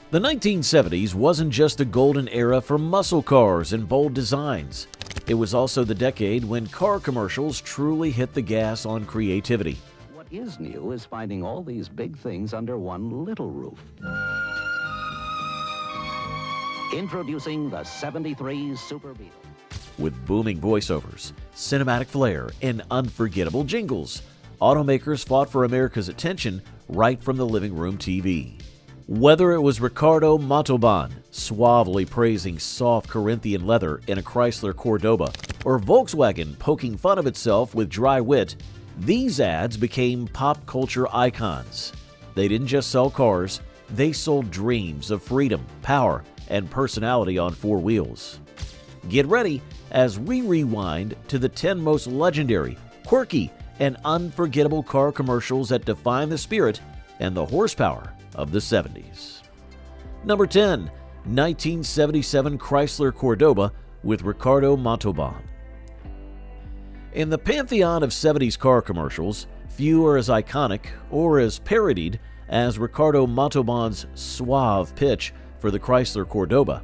The 1970s wasn't just a golden era for muscle cars and bold designs. It was also the decade when car commercials truly hit the gas on creativity. What is new is finding all these big things under one little roof. Introducing the 73 Super Beetle. With booming voiceovers, cinematic flair, and unforgettable jingles, automakers fought for America's attention right from the living room TV. Whether it was Ricardo Montalbán suavely praising soft Corinthian leather in a Chrysler Cordoba, or Volkswagen poking fun of itself with dry wit, these ads became pop culture icons. They didn't just sell cars, they sold dreams of freedom, power, and personality on four wheels. Get ready as we rewind to the 10 most legendary, quirky, and unforgettable car commercials that define the spirit and the horsepower of the 70s. Number 10. 1977 Chrysler Cordoba with Ricardo Montalbán. In the pantheon of 70s car commercials, few are as iconic or as parodied as Ricardo Montalbán's suave pitch for the Chrysler Cordoba.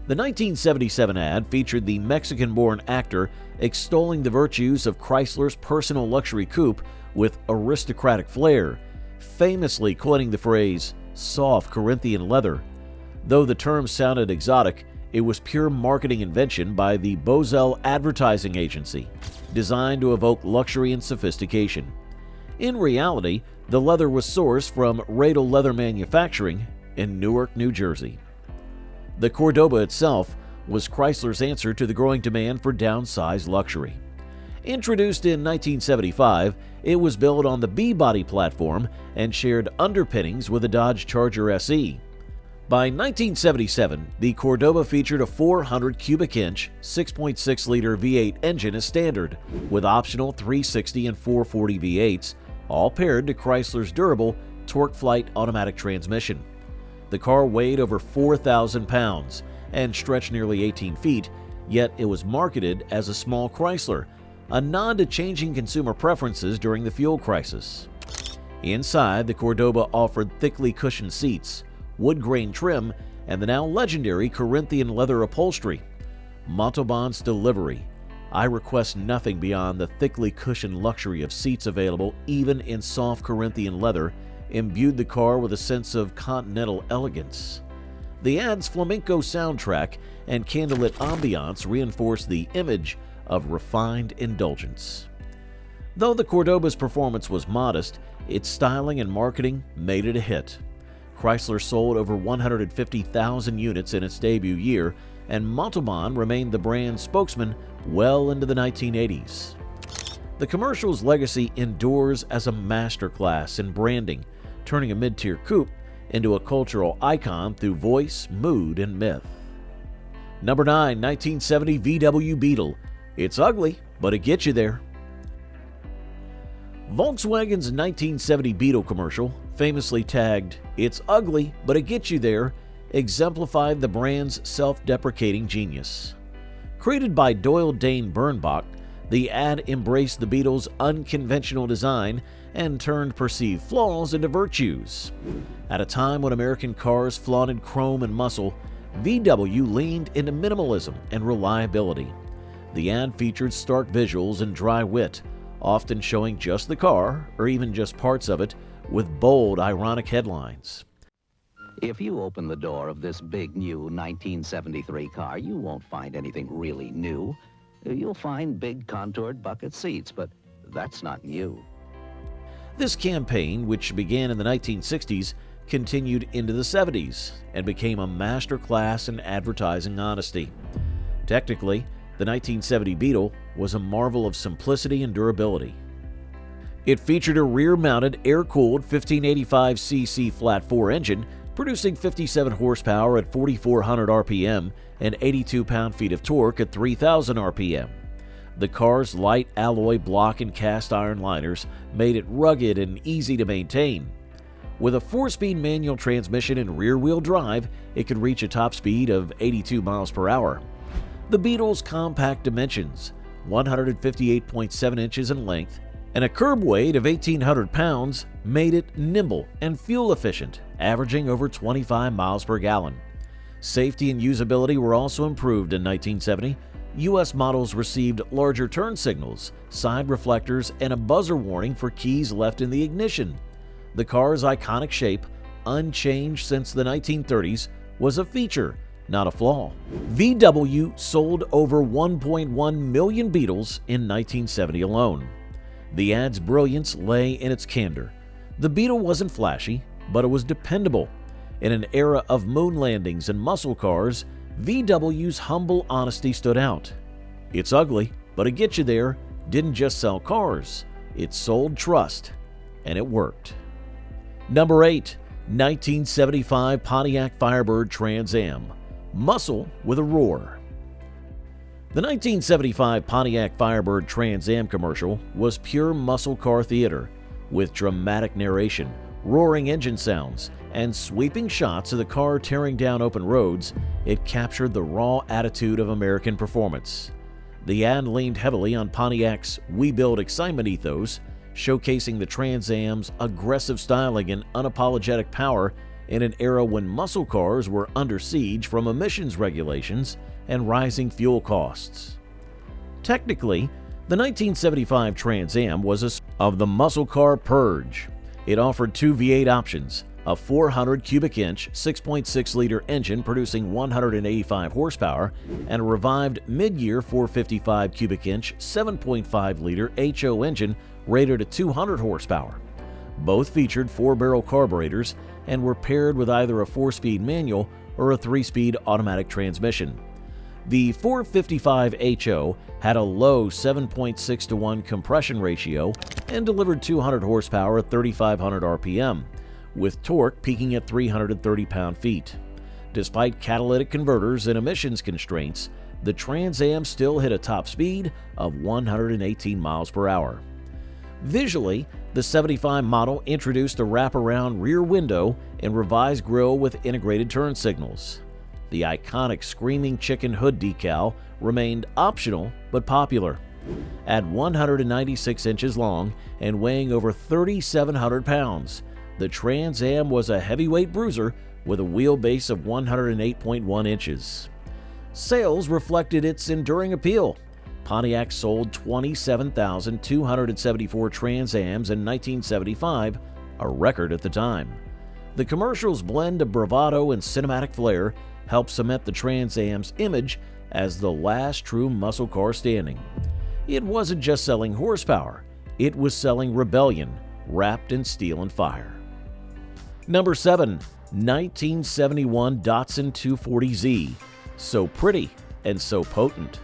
The 1977 ad featured the Mexican-born actor extolling the virtues of Chrysler's personal luxury coupe with aristocratic flair, famously coining the phrase, soft Corinthian leather. Though the term sounded exotic, it was pure marketing invention by the Bozell Advertising Agency, designed to evoke luxury and sophistication. In reality, the leather was sourced from Radel Leather Manufacturing in Newark, New Jersey. The Cordoba itself was Chrysler's answer to the growing demand for downsized luxury. Introduced in 1975, it was built on the B-body platform and shared underpinnings with the Dodge Charger SE. By 1977, the Cordoba featured a 400 cubic inch, 6.6-liter V8 engine as standard, with optional 360 and 440 V8s, all paired to Chrysler's durable TorqueFlite automatic transmission. The car weighed over 4,000 pounds and stretched nearly 18 feet, yet it was marketed as a small Chrysler, a nod to changing consumer preferences during the fuel crisis. Inside, the Cordoba offered thickly cushioned seats, wood grain trim, and the now legendary Corinthian leather upholstery. Montalbán's delivery: "I request nothing beyond the thickly cushioned luxury of seats available even in soft Corinthian leather," imbued the car with a sense of continental elegance. The ad's flamenco soundtrack and candlelit ambiance reinforced the image of refined indulgence. Though the Cordoba's performance was modest, its styling and marketing made it a hit. Chrysler sold over 150,000 units in its debut year, and Montalbán remained the brand's spokesman well into the 1980s. The commercial's legacy endures as a masterclass in branding, turning a mid-tier coupe into a cultural icon through voice, mood, and myth. Number 9. 1970 VW Beetle. It's ugly, but it gets you there. Volkswagen's 1970 Beetle commercial, famously tagged, "It's ugly, but it gets you there," exemplified the brand's self-deprecating genius. Created by Doyle Dane Bernbach, the ad embraced the Beetle's unconventional design and turned perceived flaws into virtues. At a time when American cars flaunted chrome and muscle, VW leaned into minimalism and reliability. The ad featured stark visuals and dry wit, often showing just the car, or even just parts of it, with bold, ironic headlines. If you open the door of this big new 1973 car, you won't find anything really new. You'll find big contoured bucket seats, but that's not new. This campaign, which began in the 1960s, continued into the 70s and became a masterclass in advertising honesty. Technically, the 1970 Beetle was a marvel of simplicity and durability. It featured a rear-mounted, air-cooled 1585cc flat-4 engine, producing 57 horsepower at 4,400 RPM and 82 pound-feet of torque at 3,000 RPM. The car's light alloy block and cast iron liners made it rugged and easy to maintain. With a 4-speed manual transmission and rear-wheel drive, it could reach a top speed of 82 miles per hour. The Beetle's compact dimensions, 158.7 inches in length, and a curb weight of 1,800 pounds, made it nimble and fuel-efficient, averaging over 25 miles per gallon. Safety and usability were also improved in 1970. U.S. models received larger turn signals, side reflectors, and a buzzer warning for keys left in the ignition. The car's iconic shape, unchanged since the 1930s, was a feature, not a flaw. VW sold over 1.1 million Beetles in 1970 alone. The ad's brilliance lay in its candor. The Beetle wasn't flashy, but it was dependable. In an era of moon landings and muscle cars, VW's humble honesty stood out. It's ugly, but it gets you there. Didn't just sell cars, it sold trust, and it worked. Number 8. 1975 Pontiac Firebird Trans Am. Muscle with a roar. The 1975 Pontiac Firebird Trans Am commercial was pure muscle car theater, with dramatic narration, roaring engine sounds, and sweeping shots of the car tearing down open roads. It captured the raw attitude of American performance. The ad leaned heavily on Pontiac's "We Build Excitement" ethos, showcasing the Trans Am's aggressive styling and unapologetic power in an era when muscle cars were under siege from emissions regulations and rising fuel costs. Technically, the 1975 Trans Am was of the muscle car purge. It offered two V8 options, a 400 cubic inch 6.6-liter engine producing 185 horsepower, and a revived mid-year 455 cubic inch 7.5-liter HO engine rated at 200 horsepower. Both featured 4-barrel carburetors and were paired with either a 4-speed manual or a 3-speed automatic transmission. The 455 HO had a low 7.6-to-1 compression ratio and delivered 200 horsepower at 3,500 RPM, with torque peaking at 330 pound-feet. Despite catalytic converters and emissions constraints, the Trans Am still hit a top speed of 118 miles per hour. Visually, the 75 model introduced a wraparound rear window and revised grille with integrated turn signals. The iconic Screaming Chicken hood decal remained optional but popular. At 196 inches long and weighing over 3,700 pounds, the Trans Am was a heavyweight bruiser with a wheelbase of 108.1 inches. Sales reflected its enduring appeal. Pontiac sold 27,274 Trans Ams in 1975, a record at the time. The commercial's blend of bravado and cinematic flair helped cement the Trans Am's image as the last true muscle car standing. It wasn't just selling horsepower, it was selling rebellion wrapped in steel and fire. Number 7. 1971 Datsun 240Z. So pretty and so potent.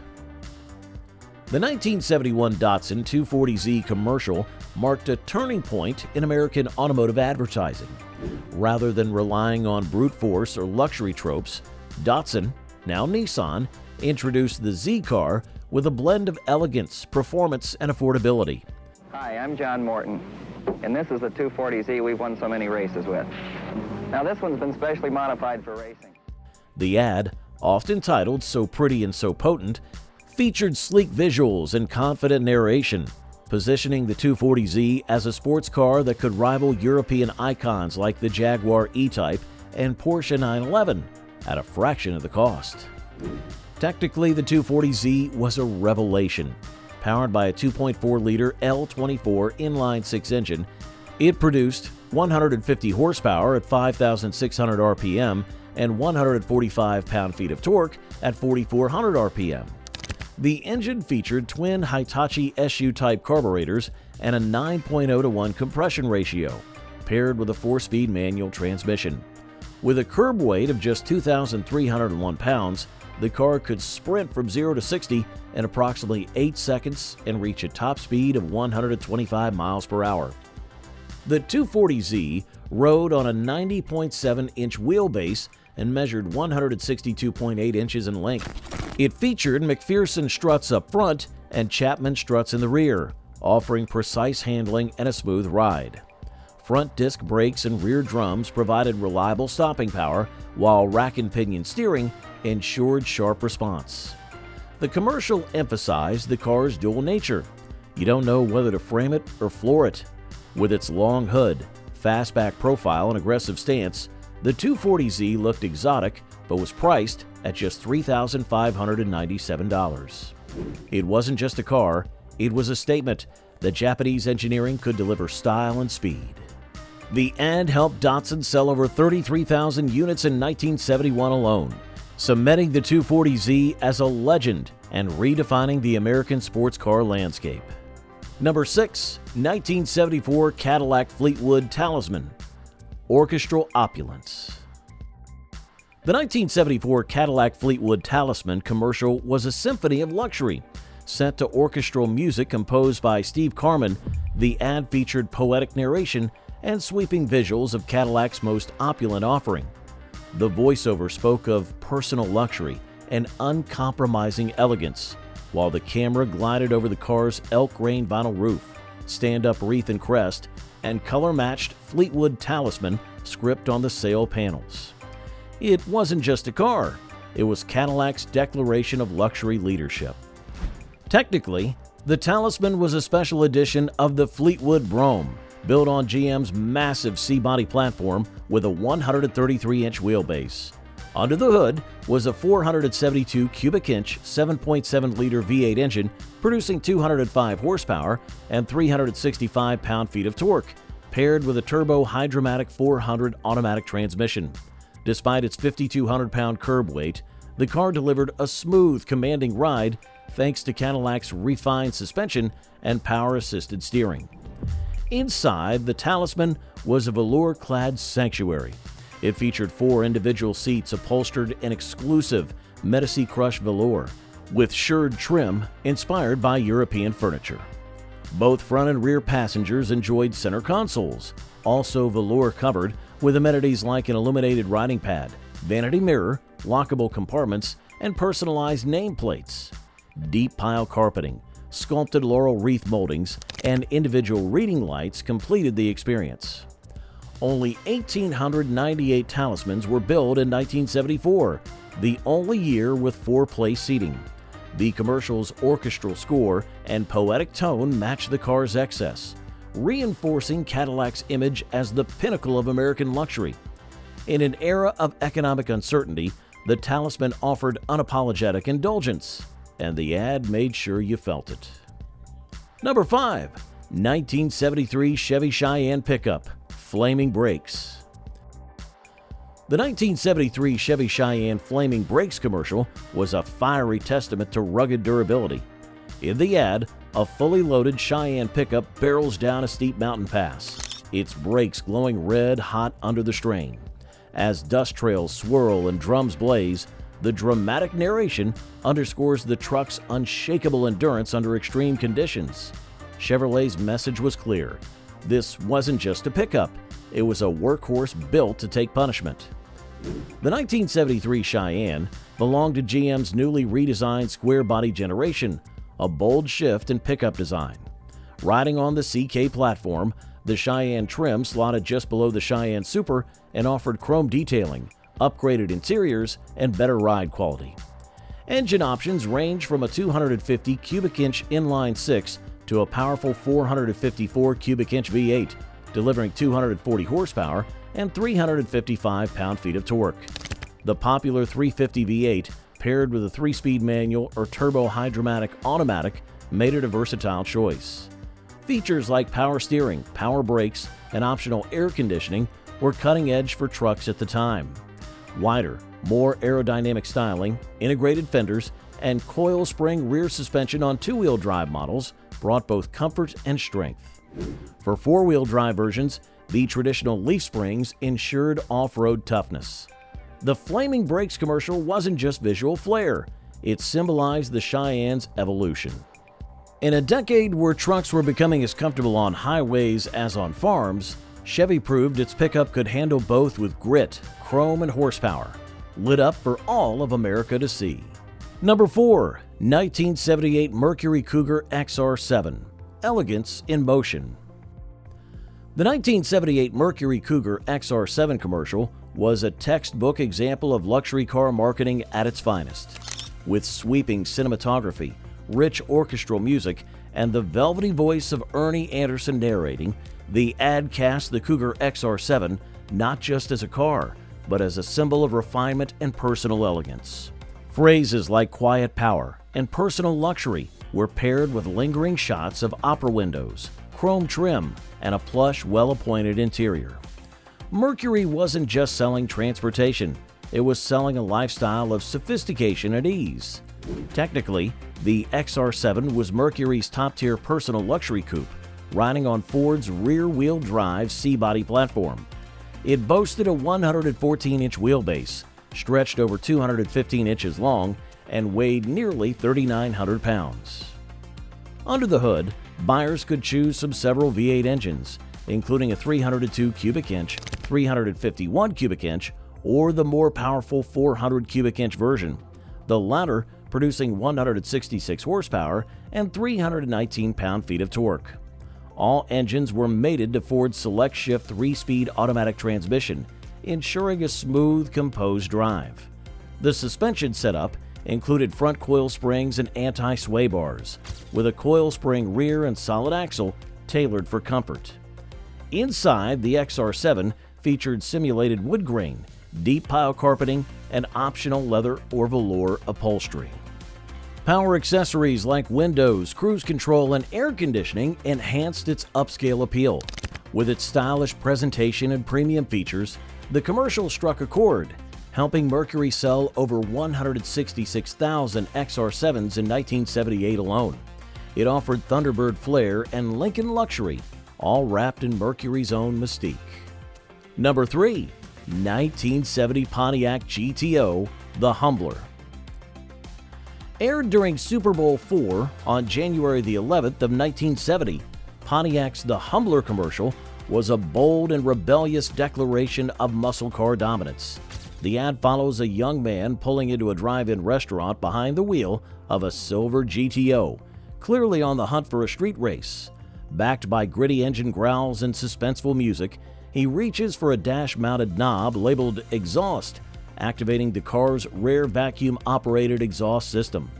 The 1971 Datsun 240Z commercial marked a turning point in American automotive advertising. Rather than relying on brute force or luxury tropes, Datsun, now Nissan, introduced the Z car with a blend of elegance, performance, and affordability. Hi, I'm John Morton, and this is the 240Z we've won so many races with. Now this one's been specially modified for racing. The ad, often titled "So Pretty and So Potent," featured sleek visuals and confident narration, positioning the 240Z as a sports car that could rival European icons like the Jaguar E-Type and Porsche 911 at a fraction of the cost. Technically, the 240Z was a revelation. Powered by a 2.4-liter L24 inline-6 engine, it produced 150 horsepower at 5,600 RPM and 145 pound-feet of torque at 4,400 RPM. The engine featured twin Hitachi SU-type carburetors and a 9.0-to-1 compression ratio, paired with a 4-speed manual transmission. With a curb weight of just 2,301 pounds, the car could sprint from 0 to 60 in approximately 8 seconds and reach a top speed of 125 miles per hour. The 240Z rode on a 90.7-inch wheelbase and measured 162.8 inches in length. It featured McPherson struts up front and Chapman struts in the rear, offering precise handling and a smooth ride. Front disc brakes and rear drums provided reliable stopping power, while rack and pinion steering ensured sharp response. The commercial emphasized the car's dual nature. You don't know whether to frame it or floor it. With its long hood, fastback profile and aggressive stance, the 240Z looked exotic but was priced at just $3,597. It wasn't just a car, it was a statement that Japanese engineering could deliver style and speed. The ad helped Datsun sell over 33,000 units in 1971 alone, cementing the 240Z as a legend and redefining the American sports car landscape. Number 6. 1974 Cadillac Fleetwood Talisman. Orchestral opulence. The 1974 Cadillac Fleetwood Talisman commercial was a symphony of luxury. Set to orchestral music composed by Steve Carman, the ad featured poetic narration and sweeping visuals of Cadillac's most opulent offering. The voiceover spoke of personal luxury and uncompromising elegance, while the camera glided over the car's elk grain vinyl roof, stand-up wreath and crest, and color-matched Fleetwood Talisman script on the sail panels. It wasn't just a car, it was Cadillac's declaration of luxury leadership. Technically, the Talisman was a special edition of the Fleetwood Brougham, built on GM's massive C-body platform with a 133-inch wheelbase. Under the hood was a 472 cubic inch 7.7-liter V8 engine producing 205 horsepower and 365 pound-feet of torque, paired with a turbo Hydromatic 400 automatic transmission. Despite its 5,200-pound curb weight, the car delivered a smooth, commanding ride thanks to Cadillac's refined suspension and power-assisted steering. Inside, the Talisman was a velour-clad sanctuary. It featured 4 individual seats upholstered in exclusive Medici Crush velour, with shirred trim inspired by European furniture. Both front and rear passengers enjoyed center consoles, also velour-covered, with amenities like an illuminated writing pad, vanity mirror, lockable compartments, and personalized nameplates. Deep pile carpeting, sculpted laurel wreath moldings, and individual reading lights completed the experience. Only 1,898 Talismans were built in 1974, the only year with 4-place seating. The commercial's orchestral score and poetic tone matched the car's excess, reinforcing Cadillac's image as the pinnacle of American luxury. In an era of economic uncertainty, the Talisman offered unapologetic indulgence, and the ad made sure you felt it. Number 5. 1973 Chevy Cheyenne pickup. Flaming brakes. The 1973 Chevy Cheyenne Flaming Brakes commercial was a fiery testament to rugged durability. In the ad, a fully loaded Cheyenne pickup barrels down a steep mountain pass, its brakes glowing red hot under the strain. As dust trails swirl and drums blaze, the dramatic narration underscores the truck's unshakable endurance under extreme conditions. Chevrolet's message was clear. This wasn't just a pickup, it was a workhorse built to take punishment. The 1973 Cheyenne belonged to GM's newly redesigned square body generation, a bold shift in pickup design. Riding on the CK platform, the Cheyenne trim slotted just below the Cheyenne Super and offered chrome detailing, upgraded interiors, and better ride quality. Engine options range from a 250 cubic inch inline 6 to a powerful 454 cubic inch V8, delivering 240 horsepower and 355 pound-feet of torque. The popular 350 V8, paired with a 3-speed manual or turbo Hydromatic automatic, made it a versatile choice. Features like power steering, power brakes, and optional air conditioning were cutting edge for trucks at the time. Wider, more aerodynamic styling, integrated fenders, and coil spring rear suspension on 2-wheel drive models brought both comfort and strength. For 4-wheel drive versions, the traditional leaf springs ensured off-road toughness. The Flaming Brakes commercial wasn't just visual flair, it symbolized the Cheyenne's evolution. In a decade where trucks were becoming as comfortable on highways as on farms, Chevy proved its pickup could handle both with grit, chrome, and horsepower, lit up for all of America to see. Number 4. 1978 Mercury Cougar XR7. Elegance in motion. The 1978 Mercury Cougar XR7 commercial was a textbook example of luxury car marketing at its finest. With sweeping cinematography, rich orchestral music, and the velvety voice of Ernie Anderson narrating, The ad cast the Cougar XR7 not just as a car, but as a symbol of refinement and personal elegance. Phrases like quiet power and personal luxury were paired with lingering shots of opera windows, chrome trim, and a plush, well-appointed interior. Mercury wasn't just selling transportation, it was selling a lifestyle of sophistication and ease. Technically, the XR7 was Mercury's top-tier personal luxury coupe, riding on Ford's rear-wheel drive C-body platform. It boasted a 114-inch wheelbase, stretched over 215 inches long, and weighed nearly 3,900 pounds. Under the hood, buyers could choose from several V8 engines, including a 302 cubic inch, 351 cubic inch, or the more powerful 400 cubic inch version, the latter producing 166 horsepower and 319 pound-feet of torque. All engines were mated to Ford's Select Shift 3-speed automatic transmission, ensuring a smooth, composed drive. The suspension setup included front coil springs and anti-sway bars, with a coil spring rear and solid axle tailored for comfort. Inside, the XR7 featured simulated wood grain, deep pile carpeting, and optional leather or velour upholstery. Power accessories like windows, cruise control, and air conditioning enhanced its upscale appeal. With its stylish presentation and premium features, the commercial struck a chord, helping Mercury sell over 166,000 XR7s in 1978 alone. It offered Thunderbird flair and Lincoln luxury, all wrapped in Mercury's own mystique. Number 3. 1970 Pontiac GTO, the Humbler. Aired during Super Bowl IV on January the 11th of 1970, Pontiac's The Humbler commercial was a bold and rebellious declaration of muscle car dominance. The ad follows a young man pulling into a drive-in restaurant behind the wheel of a silver GTO, clearly on the hunt for a street race. Backed by gritty engine growls and suspenseful music, he reaches for a dash-mounted knob labeled exhaust, activating the car's rare vacuum-operated exhaust system.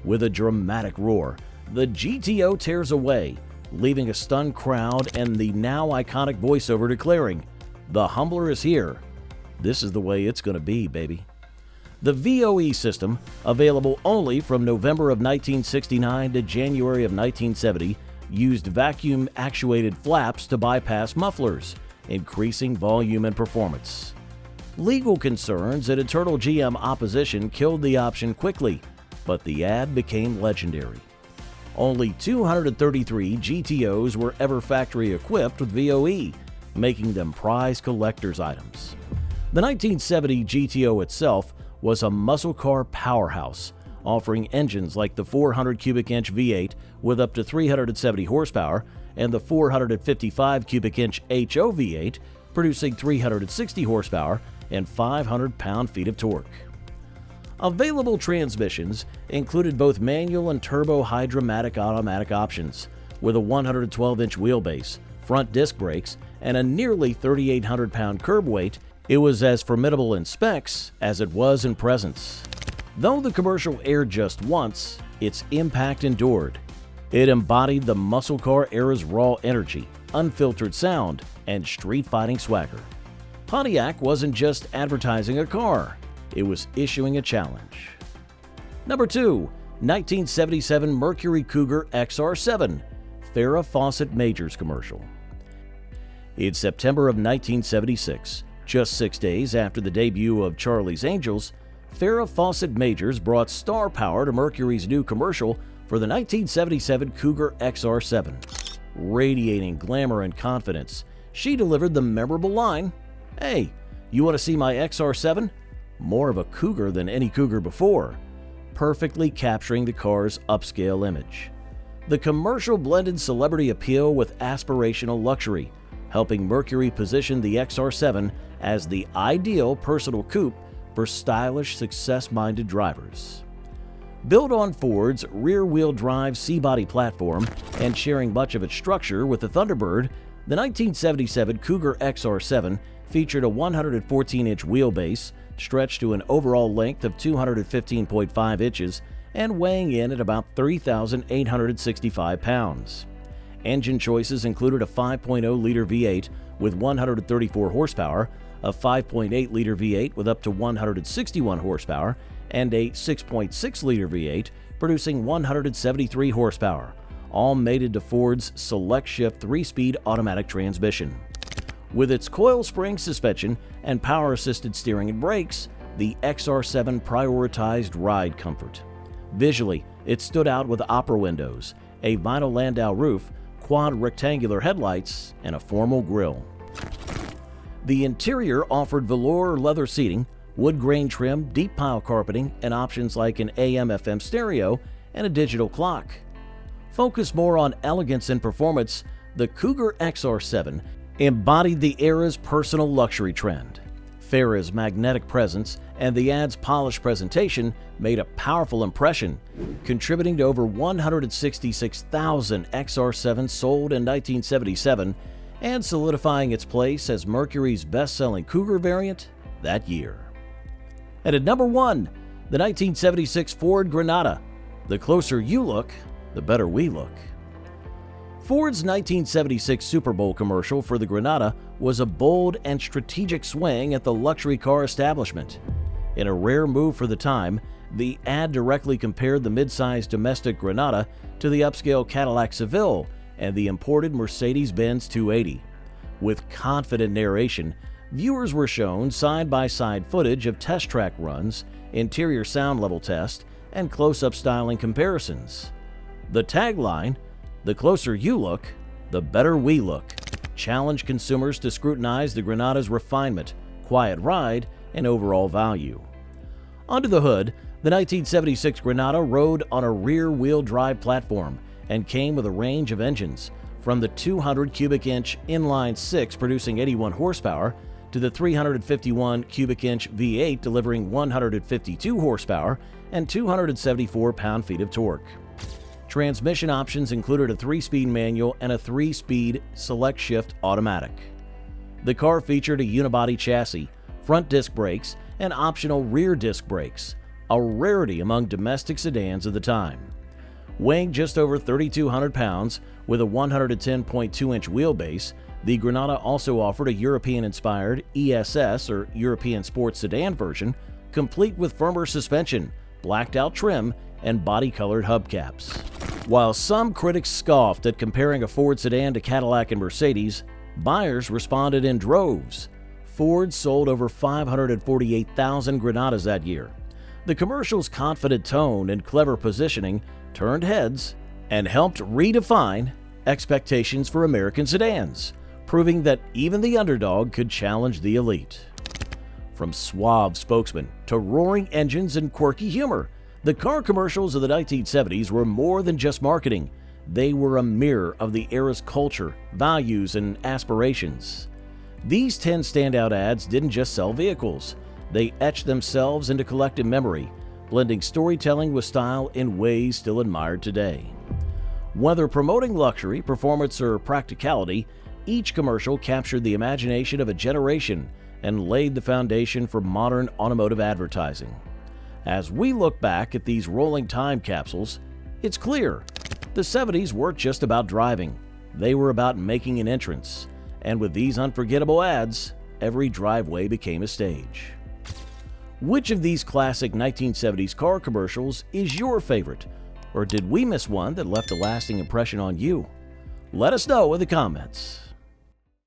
With a dramatic roar, the GTO tears away, leaving a stunned crowd and the now iconic voiceover declaring, "The Humbler is here. This is the way it's going to be, baby." The VOE system, available only from November of 1969 to January of 1970, used vacuum-actuated flaps to bypass mufflers, increasing volume and performance. Legal concerns and eternal GM opposition killed the option quickly, but the ad became legendary. Only 233 GTOs were ever factory equipped with VOE, making them prized collector's items. The 1970 GTO itself was a muscle car powerhouse, offering engines like the 400 cubic inch V8 with up to 370 horsepower and the 455 cubic inch HO V8 producing 360 horsepower and 500 pound-feet of torque. Available transmissions included both manual and turbo hydromatic automatic options, with a 112-inch wheelbase, front disc brakes, and a nearly 3,800 pound curb weight. It was as formidable in specs as it was in presence. Though the commercial aired just once, its impact endured. It embodied the muscle car era's raw energy, unfiltered sound, and street-fighting swagger. Pontiac wasn't just advertising a car, it was issuing a challenge. Number 2. 1977 Mercury Cougar XR7, Farrah Fawcett Majors commercial. In September of 1976, just 6 days after the debut of Charlie's Angels, Farrah Fawcett Majors brought star power to Mercury's new commercial for the 1977 Cougar XR7. Radiating glamour and confidence, she delivered the memorable line, "Hey, you want to see my XR7? More of a Cougar than any Cougar before," perfectly capturing the car's upscale image. The commercial blended celebrity appeal with aspirational luxury, helping Mercury position the XR7 as the ideal personal coupe for stylish, success-minded drivers. Built on Ford's rear-wheel drive C-body platform and sharing much of its structure with the Thunderbird, the 1977 Cougar XR7 featured a 114-inch wheelbase stretched to an overall length of 215.5 inches and weighing in at about 3,865 pounds. Engine choices included a 5.0-liter V8 with 134 horsepower, a 5.8-liter V8 with up to 161 horsepower, and a 6.6-liter V8 producing 173 horsepower, all mated to Ford's select-shift 3-speed automatic transmission. With its coil spring suspension and power-assisted steering and brakes, the XR7 prioritized ride comfort. Visually, it stood out with opera windows, a vinyl Landau roof, quad rectangular headlights, and a formal grille. The interior offered velour or leather seating, wood grain trim, deep pile carpeting, and options like an AM/FM stereo and a digital clock. Focused more on elegance and performance, the Cougar XR7 embodied the era's personal luxury trend. Farah's magnetic presence and the ad's polished presentation made a powerful impression, contributing to over 166,000 XR7s sold in 1977 and solidifying its place as Mercury's best-selling Cougar variant that year. And at number 1, the 1976 Ford Granada. The closer you look, the better we look. Ford's 1976 Super Bowl commercial for the Granada was a bold and strategic swing at the luxury car establishment. In a rare move for the time, the ad directly compared the mid-sized domestic Granada to the upscale Cadillac Seville and the imported Mercedes-Benz 280. With confident narration, viewers were shown side-by-side footage of test track runs, interior sound level tests, and close-up styling comparisons. The tagline, "The closer you look, the better we look," challenged consumers to scrutinize the Granada's refinement, quiet ride, and overall value. Under the hood, the 1976 Granada rode on a rear-wheel drive platform and came with a range of engines, from the 200 cubic inch inline 6 producing 81 horsepower to the 351 cubic inch V8 delivering 152 horsepower and 274 pound-feet of torque. Transmission options included a 3-speed manual and a 3-speed select-shift automatic. The car featured a unibody chassis, front disc brakes, and optional rear disc brakes, a rarity among domestic sedans of the time. Weighing just over 3,200 pounds with a 110.2-inch wheelbase, the Granada also offered a European-inspired ESS or European Sports Sedan version, complete with firmer suspension, blacked-out trim, and body-colored hubcaps. While some critics scoffed at comparing a Ford sedan to Cadillac and Mercedes, buyers responded in droves. Ford sold over 548,000 Granadas that year. The commercial's confident tone and clever positioning turned heads and helped redefine expectations for American sedans, proving that even the underdog could challenge the elite. From suave spokesmen to roaring engines and quirky humor, the car commercials of the 1970s were more than just marketing. They were a mirror of the era's culture, values, and aspirations. These 10 standout ads didn't just sell vehicles. They etched themselves into collective memory, blending storytelling with style in ways still admired today. Whether promoting luxury, performance, or practicality, each commercial captured the imagination of a generation and laid the foundation for modern automotive advertising. As we look back at these rolling time capsules, it's clear the 70s weren't just about driving. They were about making an entrance. And with these unforgettable ads, every driveway became a stage. Which of these classic 1970s car commercials is your favorite? Or did we miss one that left a lasting impression on you? Let us know in the comments.